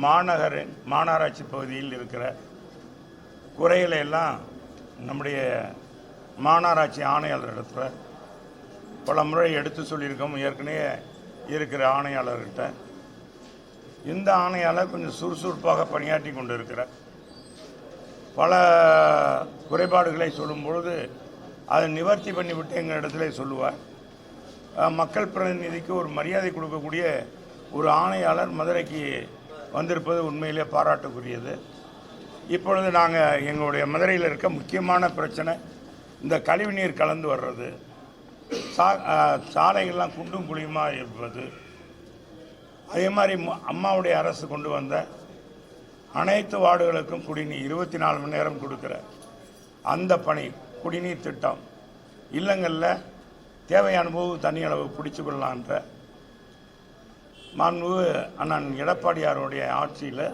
மாநகராட்சி பகுதியில் இருக்கிற குறைகளை எல்லாம் நம்முடைய மாநகராட்சி ஆணையாளரிடத்தில் பல முறை எடுத்து சொல்லியிருக்கோம். ஏற்கனவே இருக்கிற ஆணையாளர்கிட்ட இந்த ஆணையாளர் கொஞ்சம் சுறுசுறுப்பாக பணியாற்றி கொண்டு இருக்கிறார். பல குறைபாடுகளை சொல்லும் பொழுது அதை நிவர்த்தி பண்ணிவிட்டு எங்கள் இடத்துல சொல்லுவார். மக்கள் பிரதிநிதிக்கு ஒரு மரியாதை கொடுக்கக்கூடிய ஒரு ஆணையாளர் மதுரைக்கு வந்திருப்பது உண்மையிலே பாராட்டுக்குரியது. இப்பொழுது நாங்கள் எங்களுடைய மதுரையில் இருக்க முக்கியமான பிரச்சனை இந்த கழிவுநீர் கலந்து வர்றது, சாலைகள்லாம் குண்டும் குழியுமாக இருப்பது. அதே மாதிரி அம்மாவுடைய அரசு கொண்டு வந்த அனைத்து வார்டுகளுக்கும் குடிநீர் 24 மணி நேரம் கொடுக்குற அந்த பணி, குடிநீர் திட்டம், இல்லங்களில் தேவையான போது தண்ணி அளவு பிடிச்சு கொள்ளலான்ற மாண்புமிகு அண்ணன் எடப்பாடியாருடைய ஆட்சியில்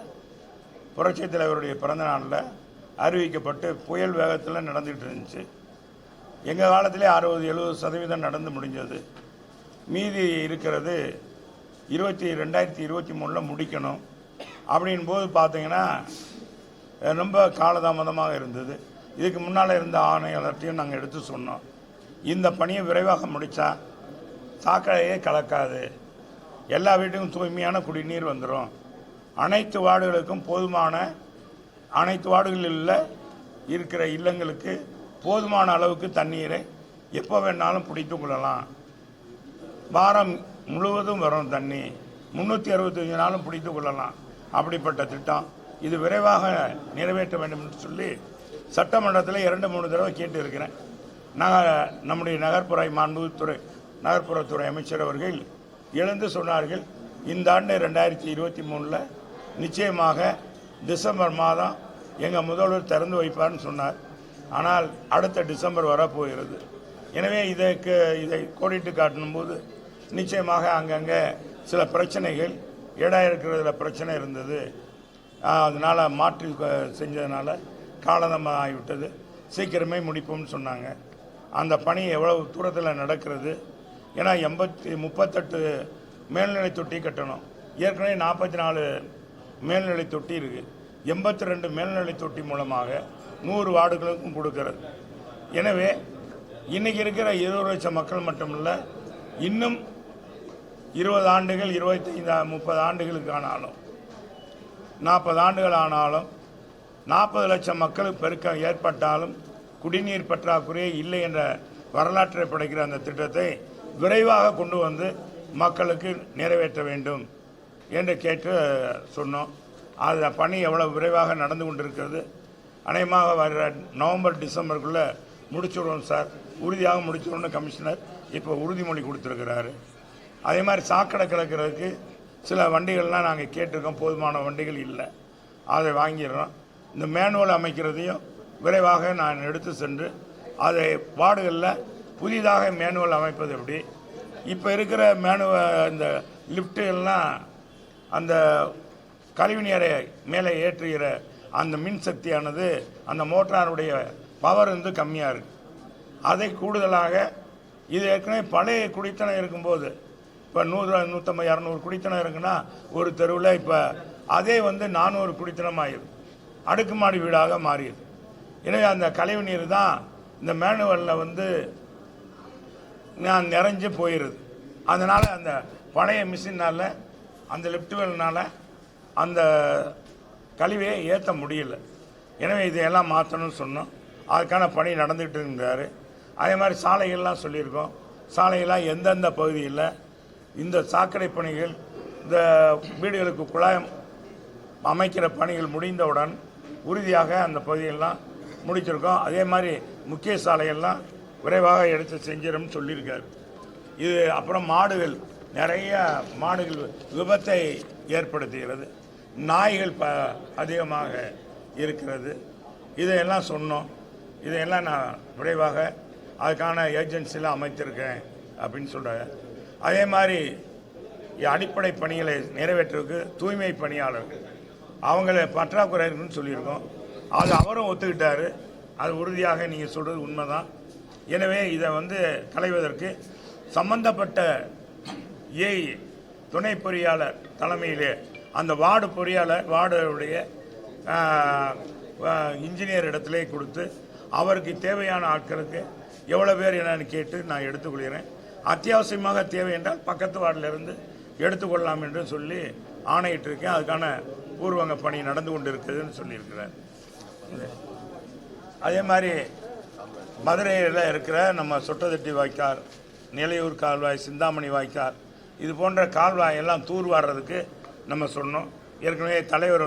புரட்சித் தலைவருடைய பிறந்த நாளில் அறிவிக்கப்பட்டு புயல் வேகத்தில் நடந்துகிட்டு இருந்துச்சு. எங்கள் காலத்திலே 60-70% நடந்து முடிஞ்சது. மீதி இருக்கிறது 2023 முடிக்கணும். அப்படின் போது பார்த்தீங்கன்னா ரொம்ப காலதாமதமாக இருந்தது. இதுக்கு முன்னால் இருந்த ஆணையாளர்கிட்டையும் நாங்கள் எடுத்து சொன்னோம், இந்த பணியை விரைவாக முடித்தா சாக்கடையே கலக்காது, எல்லா வீட்டுக்கும் தூய்மையான குடிநீர் வந்துடும், அனைத்து வார்டுகளுக்கும் அனைத்து வார்டுகளில் இருக்கிற இல்லங்களுக்கு போதுமான அளவுக்கு தண்ணீரை எப்போ வேணாலும் பிடித்து கொள்ளலாம், வாரம் முழுவதும் வரும் தண்ணி, 365 நாளும் பிடித்து கொள்ளலாம். அப்படிப்பட்ட திட்டம் இது விரைவாக நிறைவேற்ற வேண்டும் என்று சொல்லி சட்டமன்றத்தில் 2-3 தடவை கேட்டு இருக்கிறேன். நம்முடைய நகர்ப்புறத்துறை அமைச்சர் அவர்கள் எழுந்து சொன்னார்கள், இந்த ஆண்டு 2023 நிச்சயமாக டிசம்பர் மாதம் எங்கள் முதல்வர் திறந்து வைப்பார்னு சொன்னார். ஆனால் அடுத்த டிசம்பர் வரப்போகிறது. எனவே இதை கோடிட்டு காட்டும்போது நிச்சயமாக அங்கங்கே சில பிரச்சனைகள், இடம் இருக்கிறதுல பிரச்சனை இருந்தது, அதனால் மாற்றி செஞ்சதுனால காலதாமதம் ஆகிவிட்டது, சீக்கிரமே முடிப்போம்னு சொன்னாங்க. அந்த பணி எவ்வளவு தூரத்தில் நடக்கிறது? ஏன்னா 38 மேல்நிலை தொட்டி கட்டணும். ஏற்கனவே 44 மேல்நிலை தொட்டி இருக்குது. 82 மேல்நிலை தொட்டி மூலமாக 100 வார்டுகளுக்கும் கொடுக்கிறது. எனவே இன்றைக்கி இருக்கிற 20 லட்சம் மக்கள் மட்டுமில்லை, இன்னும் 20 ஆண்டுகள் 25-30 ஆண்டுகளுக்கு ஆனாலும் 40 ஆண்டுகள் ஆனாலும் 40 லட்சம் மக்களுக்கு பெருக்கம் ஏற்பட்டாலும் குடிநீர் பற்றாக்குறையே இல்லை என்ற வரலாற்றை படைக்கிற அந்த திட்டத்தை விரைவாக கொண்டு வந்து மக்களுக்கு நிறைவேற்ற வேண்டும் என்று கேட்டு சொன்னோம். அந்த பணி எவ்வளவு விரைவாக நடந்து கொண்டிருக்கிறது. அநேகமாக வர நவம்பர் டிசம்பருக்குள்ளே முடிச்சுடுவோம் சார், உறுதியாக முடிச்சுடணும்னு கமிஷனர் இப்போ உறுதிமொழி கொடுத்துருக்கிறாரு. அதே மாதிரி சாக்கடை கலக்கிறதுக்கு சில வண்டிகள்லாம் நாங்கள் கேட்டிருக்கோம், போதுமான வண்டிகள் இல்லை, அதை வாங்கிடுறோம். இந்த மேனுவல் அமைக்கிறதையும் விரைவாக நான் எடுத்து சென்று அதை வார்டுகளில் புதிதாக மேனுவல் அமைப்பது எப்படி, இப்போ இருக்கிற இந்த லிஃப்ட்டுகள்லாம் அந்த கழிவுநீரை மேலே ஏற்றுகிற அந்த மின்சக்தியானது அந்த மோட்டாருடைய பவர் வந்து கம்மியாக இருக்குது. அதை கூடுதலாக இது ஏற்கனவே பழைய குடித்தனம் இருக்கும்போது இப்போ 100, 150, 200 குடித்தனம் இருக்குன்னா ஒரு தெருவில் இப்போ அதே வந்து 400 குடித்தனம் ஆகிடுது, அடுக்குமாடி வீடாக மாறிடுது. எனவே அந்த கழிவு நீர் தான் இந்த மேனுவலில் வந்து நிறைஞ்சு போயிடுது. அதனால் அந்த பழைய மிஷினால், அந்த லிஃப்ட்டுகள்னால் அந்த கழிவையை ஏற்ற முடியல. எனவே இதையெல்லாம் மாற்றணும்னு சொன்னோம். அதுக்கான பணி நடந்துகிட்டு இருந்தார். அதே மாதிரி சாலைகள்லாம் சொல்லியிருக்கோம். சாலைகள்லாம் எந்தெந்த பகுதியில் இந்த சாக்கடை பணிகள், இந்த வீடுகளுக்கு குழாயம் அமைக்கிற பணிகள் முடிந்தவுடன் உறுதியாக அந்த பகுதியெல்லாம் முடிச்சிருக்கோம். அதே மாதிரி முக்கிய சாலைகள்லாம் விரைவாக எடுத்து செஞ்சிடும்னு சொல்லியிருக்காரு. இது அப்புறம் நிறைய மாடுகள் விபத்தை ஏற்படுத்துகிறது, நாய்கள் அதிகமாக இருக்கிறது, இதையெல்லாம் சொன்னோம். இதையெல்லாம் நான் விரைவாக அதுக்கான ஏஜென்சிலாம் அமைத்திருக்கேன் அப்படின்னு சொல்கிறாங்க. அதே மாதிரி அடிப்படை பணிகளை நிறைவேற்றுறதுக்கு தூய்மை பணியாளர்கள் அவங்கள பற்றாக்குறை இருக்குன்னு சொல்லியிருக்கோம். அது அவரும் ஒத்துக்கிட்டார். அது உறுதியாக நீங்கள் சொல்கிறது உண்மைதான். எனவே இதை வந்து களைவதற்கு சம்பந்தப்பட்ட துணை பொறியாளர் தலைமையிலே அந்த வார்டு பொறியாளர் வார்டுடைய இன்ஜினியர் இடத்துல கொடுத்து அவருக்கு தேவையான ஆட்களுக்கு எவ்வளோ பேர் என்னன்னு கேட்டு நான் எடுத்துக்கொள்கிறேன். அத்தியாவசியமாக தேவை என்றால் பக்கத்து வார்டிலிருந்து எடுத்துக்கொள்ளலாம் என்று சொல்லி ஆணையிட்டிருக்கேன். அதுக்கான பூர்வங்க பணி நடந்து கொண்டு இருக்குதுன்னு சொல்லியிருக்கிறார். அதே மாதிரி மதுரையில் இருக்கிற நம்ம சொட்டதட்டி வாய்க்கால், நிலையூர் கால்வாய், சிந்தாமணி வாய்க்கால், இது போன்ற கால்வாய் எல்லாம் தூர்வாடுறதுக்கு நம்ம சொன்னோம். ஏற்கனவே தலைவர்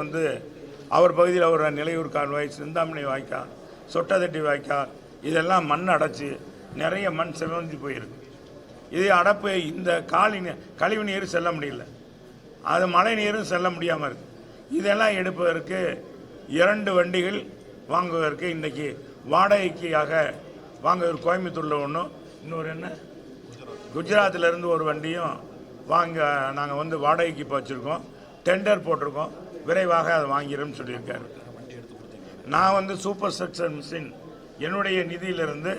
அவர் பகுதியில் ஒரு நிலையூர் கால்வாய், சிந்தாமணி வாய்க்கால், சொட்டதட்டி வாய்க்கால் இதெல்லாம் மண் அடைச்சி நிறைய மண் செவந்தி போயிருக்கு. இது அடப்பு இந்த கழிவு நீர் செல்ல முடியல, அது மழை நீரும் செல்ல முடியாமல் இருக்குது. இதெல்லாம் எடுப்பதற்கு 2 வண்டிகள் வாங்குவதற்கு இன்றைக்கி வாடகைக்காக வாங்குவதற்கு கோயம்புத்தூரில் ஒன்றும், இன்னொரு என்ன குஜராத்திலேருந்து ஒரு வண்டியும் வாங்க நாங்கள் வாடகைக்கு இப்போ வச்சுருக்கோம். டெண்டர் போட்டிருக்கோம், விரைவாக அதை வாங்கிடும்னு சொல்லியிருக்காரு. நான் சூப்பர் ஸ்ட்ரக்சர் மிஷின் என்னுடைய நிதியிலிருந்து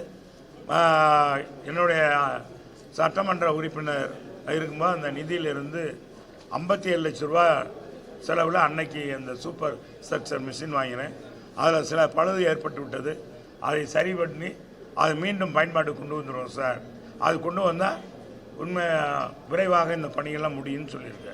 என்னுடைய சட்டமன்ற உறுப்பினர் இருக்கும்போது அந்த நிதியிலிருந்து 57 லட்ச ரூபா செலவில் அன்னைக்கு அந்த சூப்பர் ஸ்ட்ரக்சர் மிஷின் வாங்கினேன். அதில் சில பழுது ஏற்பட்டு விட்டது. அதை சரி பண்ணி அதை மீண்டும் பயன்பாட்டுக்கு கொண்டு வந்துடுவோம் சார். அது கொண்டு வந்தால் விரைவாக இந்த பணிகள்லாம் முடியும்னு சொல்லியிருக்காரு.